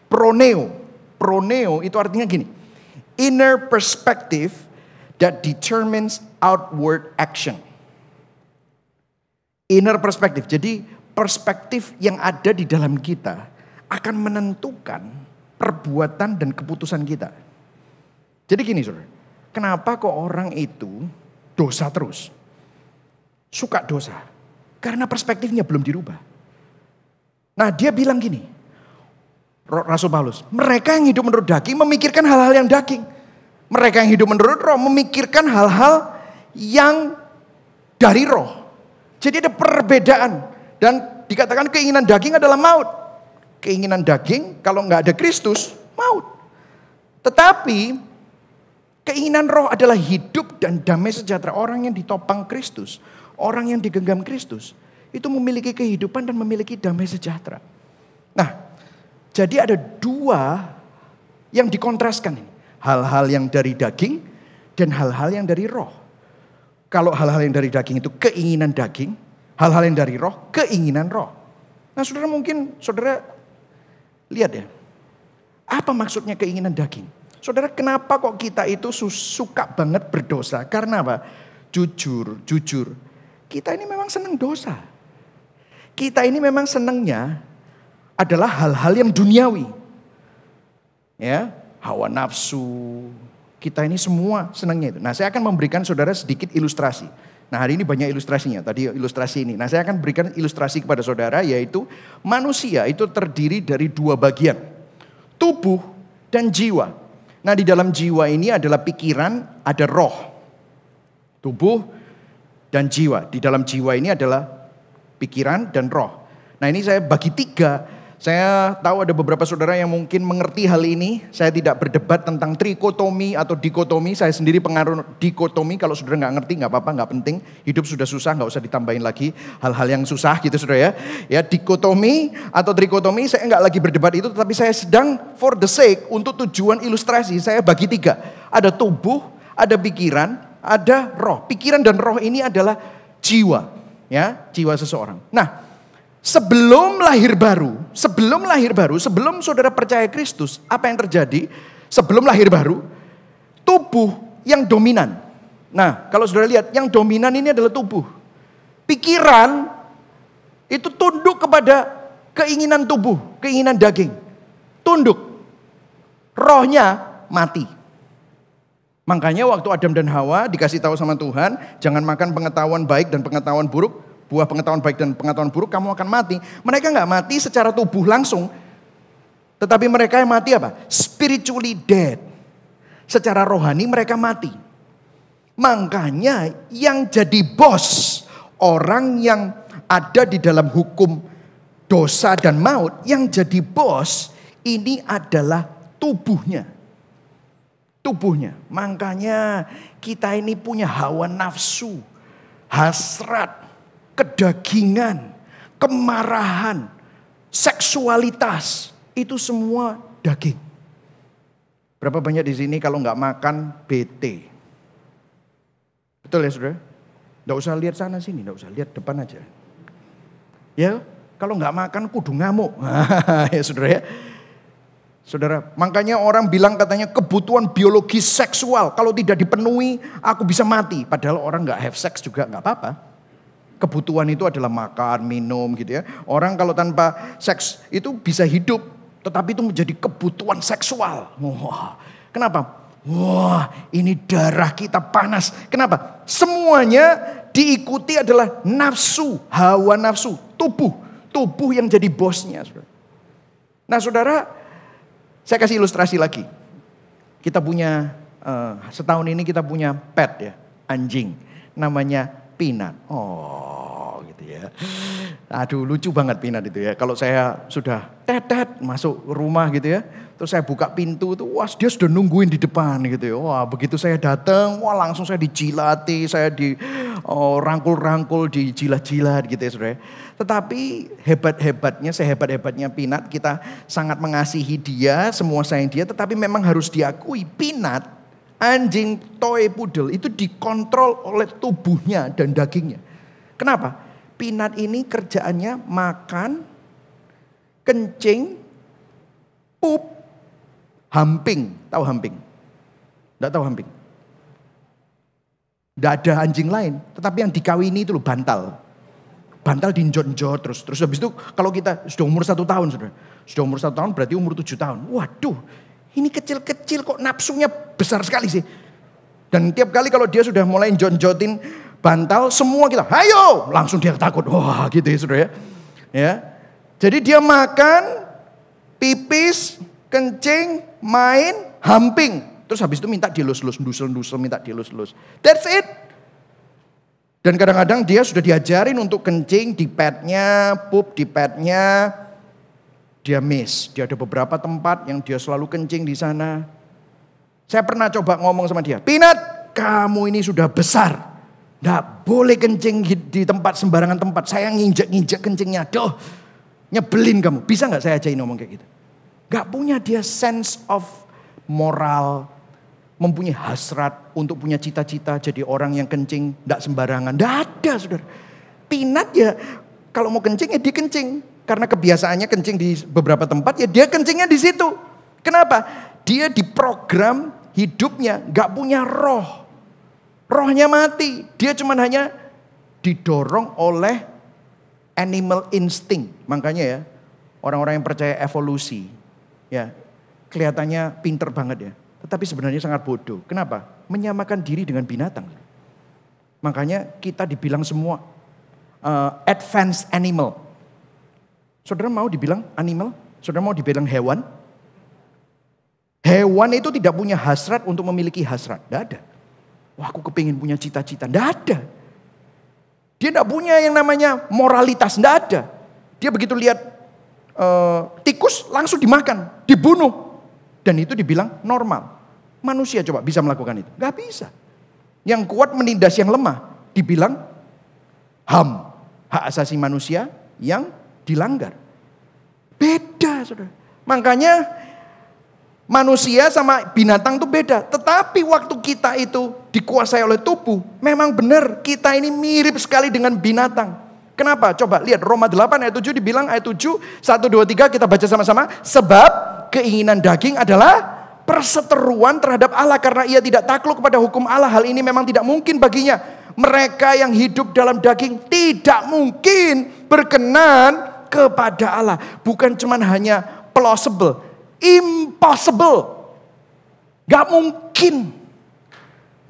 proneo. Proneo itu artinya gini. inner perspective that determines outward action. Inner perspective. Jadi perspektif yang ada di dalam kita akan menentukan perbuatan dan keputusan kita. Jadi gini saudara, kenapa kok orang itu dosa terus? Suka dosa. Karena perspektifnya belum dirubah. Nah dia bilang gini, Rasul Paulus, mereka yang hidup menurut daging memikirkan hal-hal yang daging. Mereka yang hidup menurut roh memikirkan hal-hal yang dari roh. Jadi ada perbedaan. Dan dikatakan keinginan daging adalah maut. Keinginan daging kalau nggak ada Kristus, maut. Tetapi keinginan roh adalah hidup dan damai sejahtera. Orang yang ditopang Kristus, orang yang digenggam Kristus, itu memiliki kehidupan dan memiliki damai sejahtera. Nah, jadi ada dua yang dikontraskan ini. Hal-hal yang dari daging dan hal-hal yang dari roh. Kalau hal-hal yang dari daging itu keinginan daging, hal-hal yang dari roh, keinginan roh. Nah saudara mungkin, saudara lihat ya, apa maksudnya keinginan daging? Saudara kenapa kok kita itu suka banget berdosa? Karena apa? Jujur, kita ini memang senang dosa. Kita ini memang senangnya adalah hal-hal yang duniawi. Ya, hawa nafsu. Kita ini semua senangnya itu. Nah saya akan memberikan saudara sedikit ilustrasi. Nah hari ini banyak ilustrasinya. Tadi ilustrasi ini. Nah saya akan berikan ilustrasi kepada saudara. Yaitu manusia itu terdiri dari dua bagian. Tubuh dan jiwa. Nah di dalam jiwa ini adalah pikiran, ada roh. Tubuh dan jiwa. Di dalam jiwa ini adalah pikiran dan roh. Nah ini saya bagi tiga. Saya tahu ada beberapa saudara yang mungkin mengerti hal ini. Saya tidak berdebat tentang trikotomi atau dikotomi. Saya sendiri pengaruh dikotomi. Kalau saudara nggak ngerti nggak apa-apa, nggak penting. Hidup sudah susah, nggak usah ditambahin lagi hal-hal yang susah gitu saudara ya. Ya dikotomi atau trikotomi saya nggak lagi berdebat itu. Tapi saya sedang for the sake untuk tujuan ilustrasi. Saya bagi tiga. Ada tubuh, ada pikiran, ada roh. Pikiran dan roh ini adalah jiwa, ya jiwa seseorang. Nah. Sebelum lahir baru, sebelum saudara percaya Kristus, apa yang terjadi? Sebelum lahir baru, tubuh yang dominan. Nah, kalau saudara lihat, yang dominan ini adalah tubuh. Pikiran itu tunduk kepada keinginan tubuh, keinginan daging. Tunduk. Rohnya mati. Makanya waktu Adam dan Hawa dikasih tahu sama Tuhan, jangan makan pengetahuan baik dan pengetahuan buruk. Buah pengetahuan baik dan pengetahuan buruk kamu akan mati. Mereka gak mati secara tubuh langsung. Tetapi mereka yang mati apa? Spiritually dead. Secara rohani mereka mati. Makanya yang jadi bos, orang yang ada di dalam hukum dosa dan maut, yang jadi bos ini adalah tubuhnya. Tubuhnya. Makanya kita ini punya hawa nafsu, hasrat, kedagingan, kemarahan, seksualitas, itu semua daging. Berapa banyak di sini kalau nggak makan bete? Betul ya saudara? Nggak usah lihat sana sini, nggak usah lihat depan aja. Ya, kalau nggak makan kudu ngamuk. Ya saudara ya. Saudara, makanya orang bilang katanya kebutuhan biologis seksual kalau tidak dipenuhi aku bisa mati. Padahal orang nggak have sex juga nggak apa-apa. Kebutuhan itu adalah makan, minum gitu ya. Orang kalau tanpa seks itu bisa hidup. Tetapi itu menjadi kebutuhan seksual. Wah, kenapa? Wah, ini darah kita panas. Kenapa? Semuanya diikuti adalah nafsu, hawa nafsu, tubuh. Tubuh yang jadi bosnya. Nah saudara, saya kasih ilustrasi lagi. Kita punya, setahun ini kita punya pet ya, anjing. Namanya Pinat. Oh gitu ya. Aduh lucu banget Pinat itu ya. Kalau saya sudah tetet masuk rumah gitu ya. Terus saya buka pintu tuh, wah dia sudah nungguin di depan gitu ya. Wah begitu saya datang, wah langsung saya dijilati, saya di rangkul-rangkul, dijilat-jilat gitu ya saudara. Tetapi hebat-hebatnya, sehebat-hebatnya Pinat, kita sangat mengasihi dia, semua sayang dia. Tetapi memang harus diakui Pinat, anjing toy poodle itu dikontrol oleh tubuhnya dan dagingnya. Kenapa? Pinat ini kerjaannya makan, kencing, pup, hamping. Tahu hamping? Tidak tahu hamping. Tidak ada anjing lain. Tetapi yang dikawini itu loh bantal. Bantal dinjot-njot terus. Terus habis itu kalau kita sudah umur 1 tahun. Sudah umur 1 tahun berarti umur 7 tahun. Waduh, ini kecil-kecil kok nafsunya besar sekali sih. Dan tiap kali kalau dia sudah mulai njot-njotin bantal, semua kita, ayo! Langsung dia takut. Wah gitu ya saudara ya. Jadi dia makan, pipis, kencing, main, hamping. Terus habis itu minta dilus-lus, ndusel-ndusel, minta dilus-lus. That's it. Dan kadang-kadang dia sudah diajarin untuk kencing di padnya, pup di padnya. Dia miss. Dia ada beberapa tempat yang dia selalu kencing di sana. Saya pernah coba ngomong sama dia. Peanut, kamu ini sudah besar. Nggak boleh kencing di tempat sembarangan tempat. Saya nginjek-nginjek kencingnya. Duh, nyebelin kamu. Bisa nggak saya ajain ngomong kayak gitu? Nggak punya dia sense of moral, mempunyai hasrat untuk punya cita-cita jadi orang yang kencing tidak sembarangan. Tidak ada saudara. Peanut ya kalau mau kencing ya dia kencing. Karena kebiasaannya kencing di beberapa tempat ya dia kencingnya di situ. Kenapa? Dia diprogram hidupnya nggak punya roh. Rohnya mati. Dia cuma hanya didorong oleh animal instinct. Makanya ya orang-orang yang percaya evolusi ya kelihatannya pinter banget ya. Tetapi sebenarnya sangat bodoh. Kenapa? Menyamakan diri dengan binatang. Makanya kita dibilang semua advanced animal. Saudara mau dibilang animal? Saudara mau dibilang hewan? Hewan itu tidak punya hasrat untuk memiliki hasrat. Tidak ada. Wah aku kepingin punya cita-cita. Tidak ada. Dia tidak punya yang namanya moralitas. Tidak ada. Dia begitu lihat tikus langsung dimakan, dibunuh. Dan itu dibilang normal. Manusia coba bisa melakukan itu? Gak bisa. Yang kuat menindas yang lemah. Dibilang HAM. Hak asasi manusia yang dilanggar. Beda saudara. Makanya manusia sama binatang itu beda. Tetapi waktu kita itu dikuasai oleh tubuh. Memang benar kita ini mirip sekali dengan binatang. Kenapa? Coba lihat Roma 8 ayat 7 dibilang ayat 7. 1, 2, 3 kita baca sama-sama. Sebab keinginan daging adalah perseteruan terhadap Allah karena ia tidak takluk kepada hukum Allah. Hal ini memang tidak mungkin baginya. Mereka yang hidup dalam daging tidak mungkin berkenan kepada Allah. Bukan cuma hanya plausible, impossible. Gak mungkin.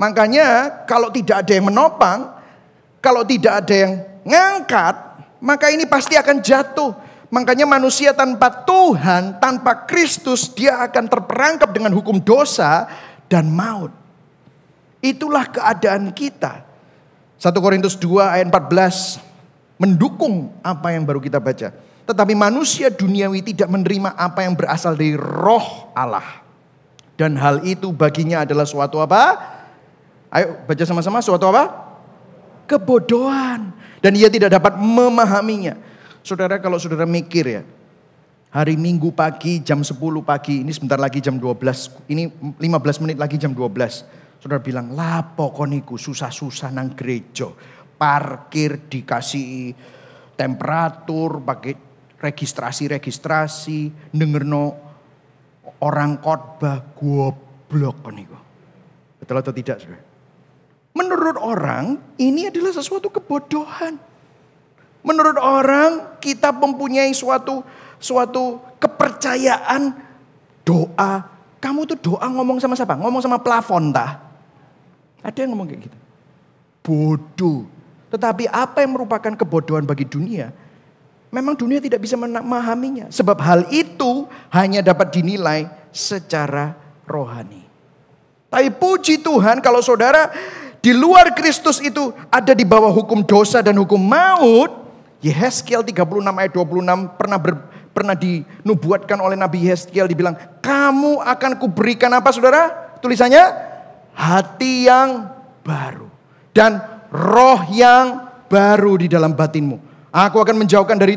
Makanya kalau tidak ada yang menopang, kalau tidak ada yang ngangkat, maka ini pasti akan jatuh. Makanya manusia tanpa Tuhan, tanpa Kristus, dia akan terperangkap dengan hukum dosa dan maut. Itulah keadaan kita. 1 Korintus 2 ayat 14 mendukung apa yang baru kita baca. Tetapi manusia duniawi tidak menerima apa yang berasal dari roh Allah. Dan hal itu baginya adalah suatu apa? Ayo baca sama-sama, suatu apa? Kebodohan. Dan ia tidak dapat memahaminya. Saudara kalau saudara mikir ya, hari Minggu pagi jam 10 pagi, ini sebentar lagi jam 12, ini 15 menit lagi jam 12. Saudara bilang, lapo koniku susah-susah nang gereja. Parkir dikasih temperatur, pakai registrasi, dengerno orang khotbah, goblok koniku. Betul atau tidak saudara? Menurut orang ini adalah sesuatu kebodohan. Menurut orang kita mempunyai suatu kepercayaan doa. Kamu tuh doa ngomong sama siapa? Ngomong sama plafon tah? Ada yang ngomong kayak gitu. Bodoh. Tetapi apa yang merupakan kebodohan bagi dunia? Memang dunia tidak bisa memahaminya. Sebab hal itu hanya dapat dinilai secara rohani. Tapi puji Tuhan kalau saudara di luar Kristus itu ada di bawah hukum dosa dan hukum maut. Yehezkiel 36 ayat 26 pernah dinubuatkan oleh Nabi Yehezkiel, dibilang, kamu akan kuberikan apa saudara? Tulisannya, hati yang baru dan roh yang baru di dalam batinmu. Aku akan menjauhkan dari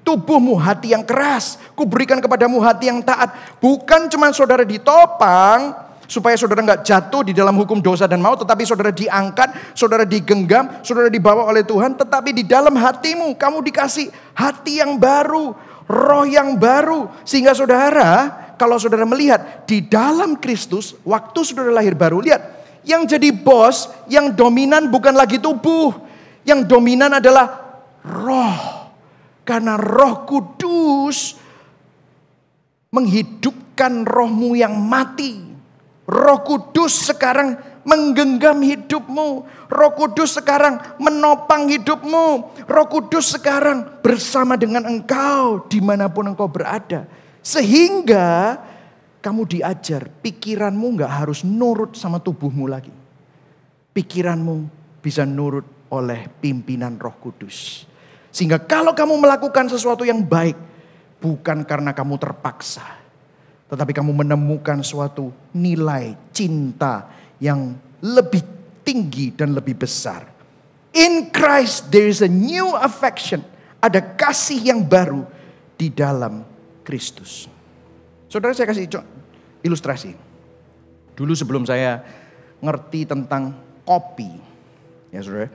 tubuhmu hati yang keras, kuberikan kepadamu hati yang taat. Bukan cuma saudara ditopang supaya saudara nggak jatuh di dalam hukum dosa dan maut, tetapi saudara diangkat, saudara digenggam, saudara dibawa oleh Tuhan. Tetapi di dalam hatimu kamu dikasih hati yang baru, roh yang baru, sehingga saudara kalau saudara melihat di dalam Kristus, waktu saudara lahir baru, lihat, yang jadi bos, yang dominan bukan lagi tubuh. Yang dominan adalah roh. Karena Roh Kudus menghidupkan rohmu yang mati. Roh Kudus sekarang menggenggam hidupmu. Roh Kudus sekarang menopang hidupmu. Roh Kudus sekarang bersama dengan engkau dimanapun engkau berada. Sehingga kamu diajar, pikiranmu gak harus nurut sama tubuhmu lagi. Pikiranmu bisa nurut oleh pimpinan Roh Kudus. Sehingga kalau kamu melakukan sesuatu yang baik, bukan karena kamu terpaksa, tetapi kamu menemukan suatu nilai cinta yang lebih tinggi dan lebih besar. In Christ there is a new affection. Ada kasih yang baru di dalam Kristus. Saudara, saya kasih ilustrasi. Dulu sebelum saya ngerti tentang kopi, ya saudara,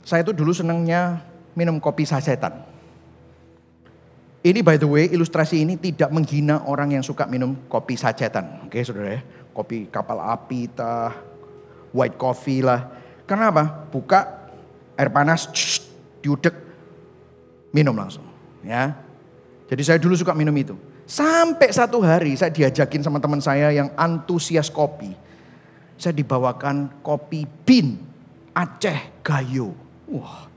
saya tuh dulu senangnya minum kopi sasetan. Ini by the way, ilustrasi ini tidak menghina orang yang suka minum kopi sacetan. Oke saudara ya, kopi kapal api, white coffee lah. Karena apa? Buka air panas, diudek, minum langsung. Ya. Jadi saya dulu suka minum itu. Sampai satu hari saya diajakin sama teman saya yang antusias kopi. Saya dibawakan kopi bin Aceh Gayo. Wah,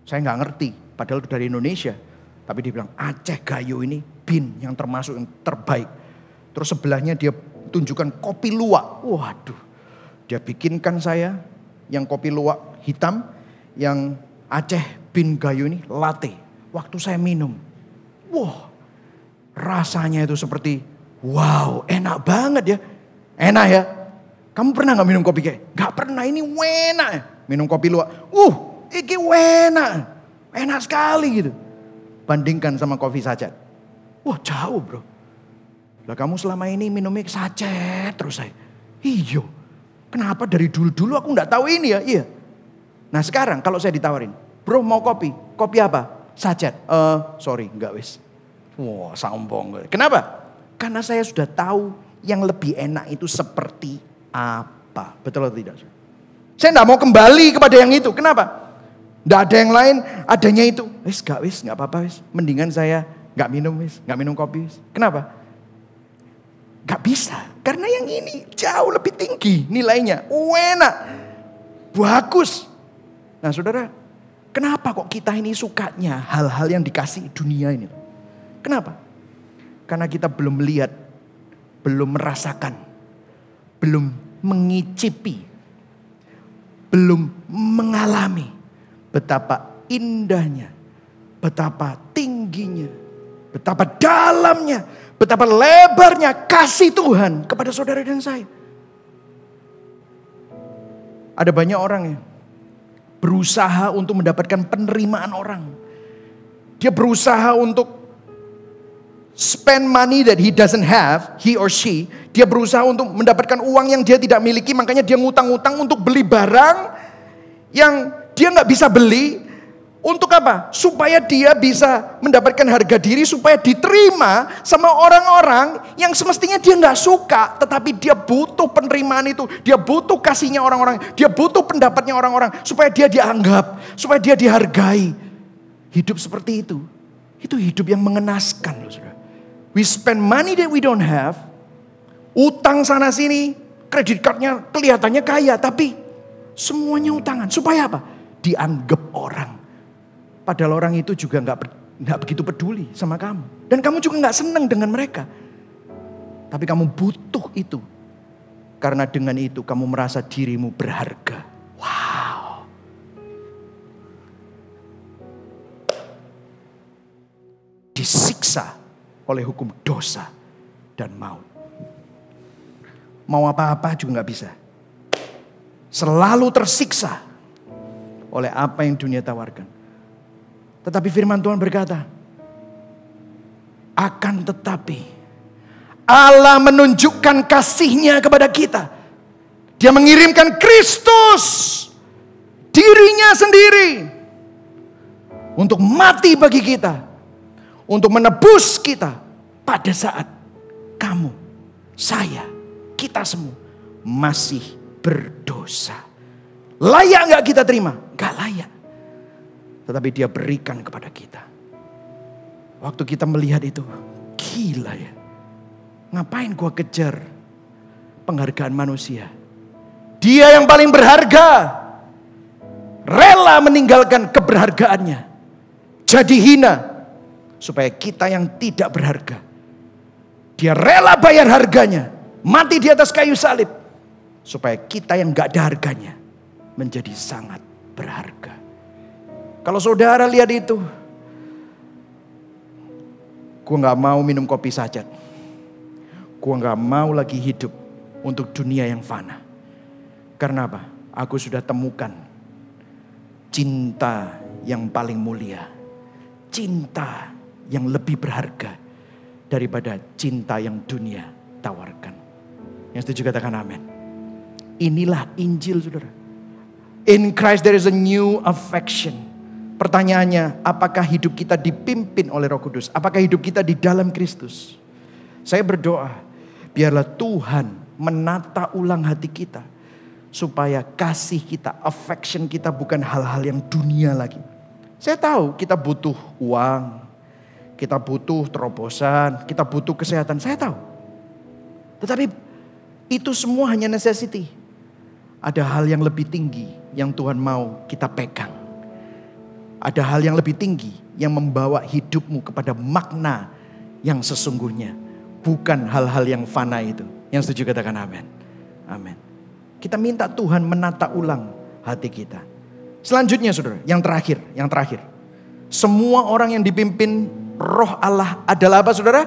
saya nggak ngerti. Padahal itu dari Indonesia. Tapi dia bilang Aceh Gayo ini bin yang termasuk yang terbaik. Terus sebelahnya dia tunjukkan kopi luwak. Waduh, dia bikinkan saya yang kopi luwak hitam, yang Aceh bin Gayo ini latte. Waktu saya minum, wah, rasanya itu seperti wow, enak banget ya. Enak ya. Kamu pernah gak minum kopi kayak? Gak pernah, ini enak ya. Minum kopi luwak, ini enak. Enak sekali gitu. Bandingkan sama kopi sachet. Wah jauh bro. Lah kamu selama ini minumnya sachet terus saya. Iyo. Kenapa dari dulu-dulu aku gak tahu ini ya? Iya. Nah sekarang kalau saya ditawarin. Bro mau kopi? Kopi apa? Sachet. Sorry enggak wis. Wah sombong. Kenapa? Karena saya sudah tahu yang lebih enak itu seperti apa. Betul atau tidak? Saya enggak mau kembali kepada yang itu. Kenapa? Nggak ada yang lain, adanya itu. Nggak apa-apa wis. Mendingan saya nggak minum wis, nggak minum kopi wis. Kenapa? Nggak bisa, karena yang ini jauh lebih tinggi nilainya. Enak, bagus. Nah saudara, kenapa kok kita ini sukanya hal-hal yang dikasih dunia ini? Kenapa? Karena kita belum melihat, belum merasakan, belum mengicipi, belum mengalami betapa indahnya, betapa tingginya, betapa dalamnya, betapa lebarnya kasih Tuhan kepada saudara dan saya. Ada banyak orang yang berusaha untuk mendapatkan penerimaan orang. Dia berusaha untuk spend money that he doesn't have, he or she. Dia berusaha untuk mendapatkan uang yang dia tidak miliki, makanya dia ngutang-ngutang untuk beli barang yang dia nggak bisa beli. Untuk apa? Supaya dia bisa mendapatkan harga diri, supaya diterima sama orang-orang yang semestinya dia nggak suka, tetapi dia butuh penerimaan itu, dia butuh kasihnya orang-orang, dia butuh pendapatnya orang-orang, supaya dia dianggap, supaya dia dihargai. Hidup seperti itu hidup yang mengenaskan loh saudara. We spend money that we don't have, utang sana sini, kredit cardnya kelihatannya kaya, tapi semuanya utangan. Supaya apa? Dianggap orang. Padahal orang itu juga nggak begitu peduli sama kamu. Dan kamu juga nggak senang dengan mereka. Tapi kamu butuh itu. Karena dengan itu kamu merasa dirimu berharga. Wow. Disiksa oleh hukum dosa dan maut. Mau apa-apa juga nggak bisa. Selalu tersiksa oleh apa yang dunia tawarkan. Tetapi firman Tuhan berkata, akan tetapi Allah menunjukkan kasih-Nya kepada kita. Dia mengirimkan Kristus, dirinya sendiri, untuk mati bagi kita, untuk menebus kita pada saat kamu, saya, kita semua masih berdosa. Layak gak kita terima? Gak layak. Tetapi dia berikan kepada kita. Waktu kita melihat itu, gila ya. Ngapain gua kejar penghargaan manusia? Dia yang paling berharga. Rela meninggalkan keberhargaannya. Jadi hina. Supaya kita yang tidak berharga. Dia rela bayar harganya. Mati di atas kayu salib. Supaya kita yang gak ada harganya. Menjadi sangat berharga. Kalau saudara lihat itu. Gue gak mau minum kopi sajat. Gue gak mau lagi hidup untuk dunia yang fana. Karena apa? Aku sudah temukan cinta yang paling mulia. Cinta yang lebih berharga daripada cinta yang dunia tawarkan. Yang setuju katakan amin. Inilah Injil, saudara. In Christ there is a new affection. Pertanyaannya, apakah hidup kita dipimpin oleh Roh Kudus? Apakah hidup kita di dalam Kristus? Saya berdoa, biarlah Tuhan menata ulang hati kita. Supaya kasih kita, affection kita bukan hal-hal yang dunia lagi. Saya tahu kita butuh uang. Kita butuh terobosan. Kita butuh kesehatan. Saya tahu. Tetapi itu semua hanya necessity. Ada hal yang lebih tinggi yang Tuhan mau kita pegang. Ada hal yang lebih tinggi yang membawa hidupmu kepada makna yang sesungguhnya. Bukan hal-hal yang fana itu. Yang setuju katakan amin. Amin. Kita minta Tuhan menata ulang hati kita. Selanjutnya saudara, yang terakhir. Semua orang yang dipimpin Roh Allah adalah apa saudara?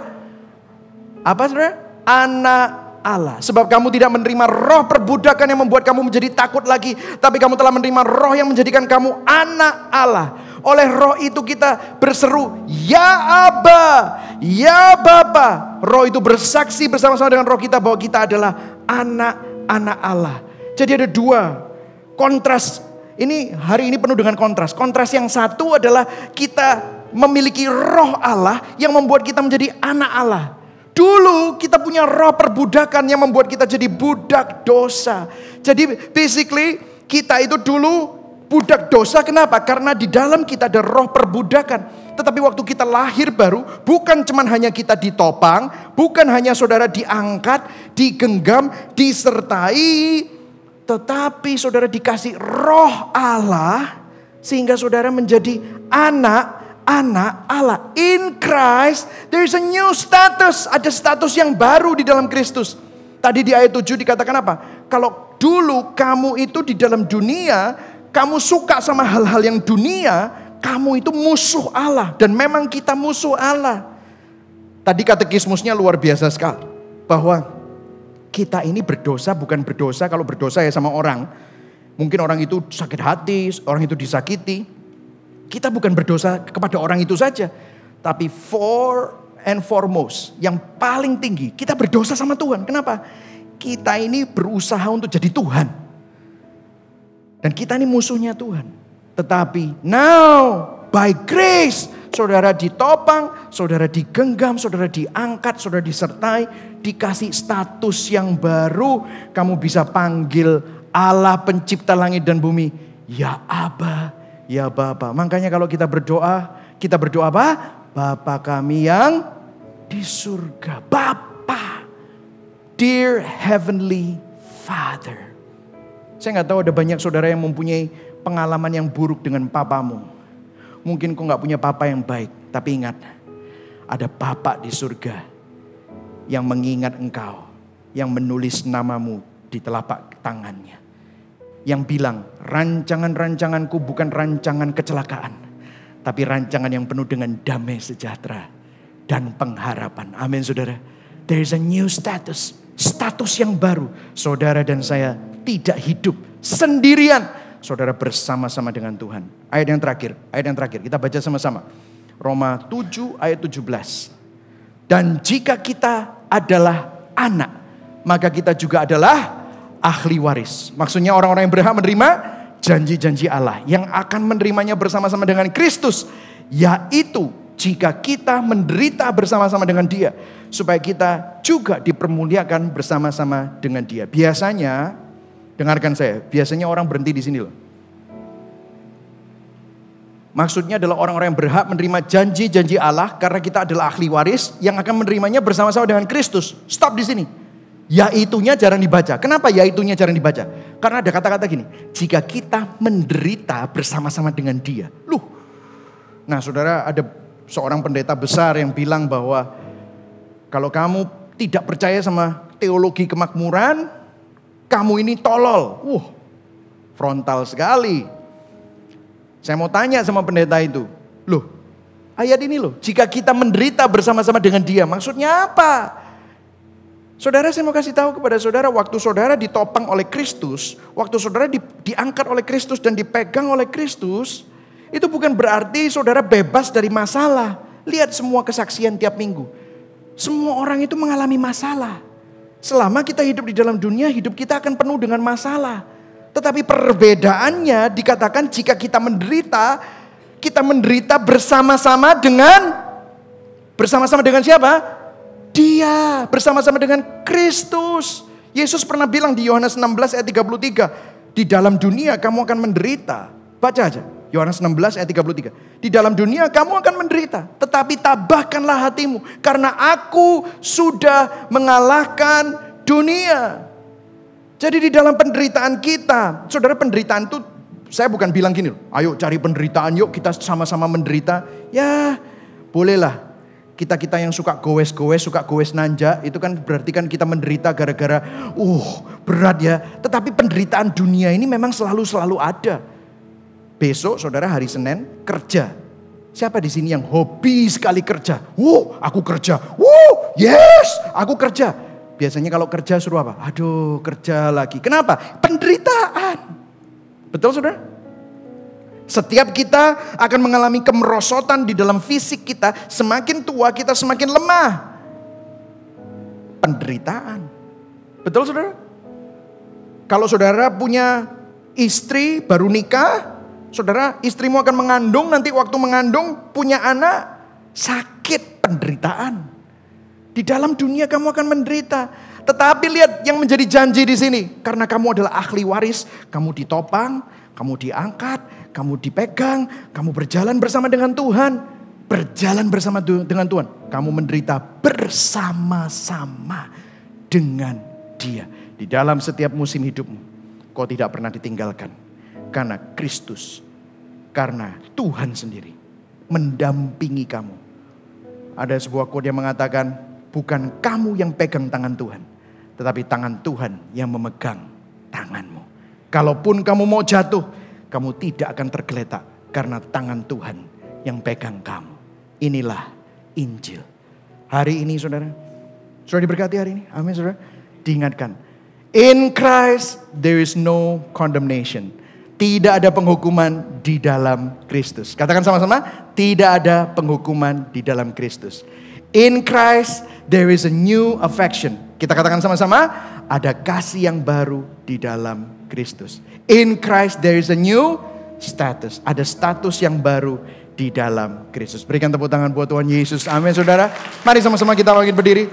Apa saudara? Anak Allah. Sebab kamu tidak menerima roh perbudakan yang membuat kamu menjadi takut lagi. Tapi kamu telah menerima roh yang menjadikan kamu anak Allah. Oleh roh itu kita berseru, Ya Aba, Ya Bapa. Roh itu bersaksi bersama-sama dengan roh kita bahwa kita adalah anak-anak Allah. Jadi ada dua kontras. Ini hari ini penuh dengan kontras. Kontras yang satu adalah kita memiliki roh Allah yang membuat kita menjadi anak Allah. Dulu kita punya roh perbudakan yang membuat kita jadi budak dosa. Jadi basically kita itu dulu budak dosa. Kenapa? Karena di dalam kita ada roh perbudakan. Tetapi waktu kita lahir baru, bukan cuman hanya kita ditopang, bukan hanya saudara diangkat, digenggam, disertai, tetapi saudara dikasih roh Allah sehingga saudara menjadi anak-anak Allah. In Christ there is a new status. Ada status yang baru di dalam Kristus. Tadi di ayat 7 dikatakan apa? Kalau dulu kamu itu di dalam dunia, kamu suka sama hal-hal yang dunia, kamu itu musuh Allah. Dan memang kita musuh Allah. Tadi katekismusnya luar biasa sekali. Bahwa kita ini berdosa, bukan berdosa kalau berdosa ya sama orang. Mungkin orang itu sakit hati, orang itu disakiti. Kita bukan berdosa kepada orang itu saja. Tapi for and foremost, yang paling tinggi, kita berdosa sama Tuhan. Kenapa? Kita ini berusaha untuk jadi Tuhan. Dan kita ini musuhnya Tuhan. Tetapi now by grace, saudara ditopang, saudara digenggam, saudara diangkat, saudara disertai, dikasih status yang baru. Kamu bisa panggil Allah pencipta langit dan bumi, Ya Aba, Ya Bapa. Makanya kalau kita berdoa apa? Bapa kami yang di surga. Bapa, dear heavenly Father. Saya gak tahu ada banyak saudara yang mempunyai pengalaman yang buruk dengan papamu. Mungkin kau gak punya papa yang baik. Tapi ingat, ada Bapa di surga yang mengingat engkau. Yang menulis namamu di telapak tangannya. Yang bilang, rancangan-rancanganku bukan rancangan kecelakaan. Tapi rancangan yang penuh dengan damai sejahtera dan pengharapan. Amin saudara. There is a new status. Status yang baru. Saudara dan saya tidak hidup sendirian. Saudara bersama-sama dengan Tuhan. Ayat yang terakhir. Kita baca sama-sama. Roma 7 ayat 17. Dan jika kita adalah anak, maka kita juga adalah ahli waris. Maksudnya orang-orang yang berhak menerima janji-janji Allah. Yang akan menerimanya bersama-sama dengan Kristus. Yaitu jika kita menderita bersama-sama dengan Dia, supaya kita juga dipermuliakan bersama-sama dengan Dia. Biasanya, dengarkan saya, biasanya orang berhenti di sini loh. Maksudnya adalah orang-orang yang berhak menerima janji-janji Allah karena kita adalah ahli waris yang akan menerimanya bersama-sama dengan Kristus. Stop di sini. Yaitunya jarang dibaca. Kenapa yaitunya jarang dibaca? Karena ada kata-kata gini, jika kita menderita bersama-sama dengan Dia. Nah saudara, ada seorang pendeta besar yang bilang bahwa kalau kamu tidak percaya sama teologi kemakmuran, kamu ini tolol. Frontal sekali. Saya mau tanya sama pendeta itu. Ayat ini jika kita menderita bersama-sama dengan Dia, maksudnya apa? Saudara, saya mau kasih tahu kepada saudara, waktu saudara ditopang oleh Kristus, waktu saudara diangkat oleh Kristus dan dipegang oleh Kristus, itu bukan berarti saudara bebas dari masalah. Lihat semua kesaksian tiap minggu. Semua orang itu mengalami masalah. Selama kita hidup di dalam dunia, hidup kita akan penuh dengan masalah. Tetapi perbedaannya dikatakan jika kita menderita bersama-sama dengan siapa? Dia, bersama-sama dengan Kristus. Yesus pernah bilang di Yohanes 16 ayat 33, di dalam dunia kamu akan menderita. Baca aja. Yohanes 16 ayat 33. Di dalam dunia kamu akan menderita. Tetapi tabahkanlah hatimu. Karena aku sudah mengalahkan dunia. Jadi di dalam penderitaan kita. Saudara, penderitaan itu, saya bukan bilang gini, ayo cari penderitaan, yuk kita sama-sama menderita. Ya bolehlah. Kita yang suka goes-goes, suka goes nanja. Itu kan berarti kan kita menderita gara-gara berat ya. Tetapi penderitaan dunia ini memang selalu ada. Besok saudara hari Senin kerja. Siapa di sini yang hobi sekali kerja? Aku kerja. Yes, aku kerja. Biasanya kalau kerja suruh apa? Aduh, kerja lagi. Kenapa? Penderitaan. Betul saudara? Setiap kita akan mengalami kemerosotan di dalam fisik kita. Semakin tua kita semakin lemah. Penderitaan. Betul saudara? Kalau saudara punya istri baru nikah, saudara, istrimu akan mengandung, nanti waktu mengandung punya anak, sakit, penderitaan. Di dalam dunia kamu akan menderita. Tetapi lihat yang menjadi janji di sini. Karena kamu adalah ahli waris, kamu ditopang, kamu diangkat, kamu dipegang, kamu berjalan bersama dengan Tuhan. Berjalan bersama dengan Tuhan. Kamu menderita bersama-sama dengan Dia. Di dalam setiap musim hidupmu, kau tidak pernah ditinggalkan. Karena Kristus, karena Tuhan sendiri mendampingi kamu. Ada sebuah quote yang mengatakan, bukan kamu yang pegang tangan Tuhan, tetapi tangan Tuhan yang memegang tanganmu. Kalaupun kamu mau jatuh, kamu tidak akan tergeletak karena tangan Tuhan yang pegang kamu. Inilah Injil. Hari ini saudara, sudah diberkati hari ini? Amin saudara. Diingatkan, in Christ there is no condemnation. Tidak ada penghukuman di dalam Kristus. Katakan sama-sama, tidak ada penghukuman di dalam Kristus. In Christ there is a new affection. Kita katakan sama-sama, ada kasih yang baru di dalam Kristus. In Christ there is a new status. Ada status yang baru di dalam Kristus. Berikan tepuk tangan buat Tuhan Yesus. Amin saudara. Mari sama-sama kita bangkit berdiri.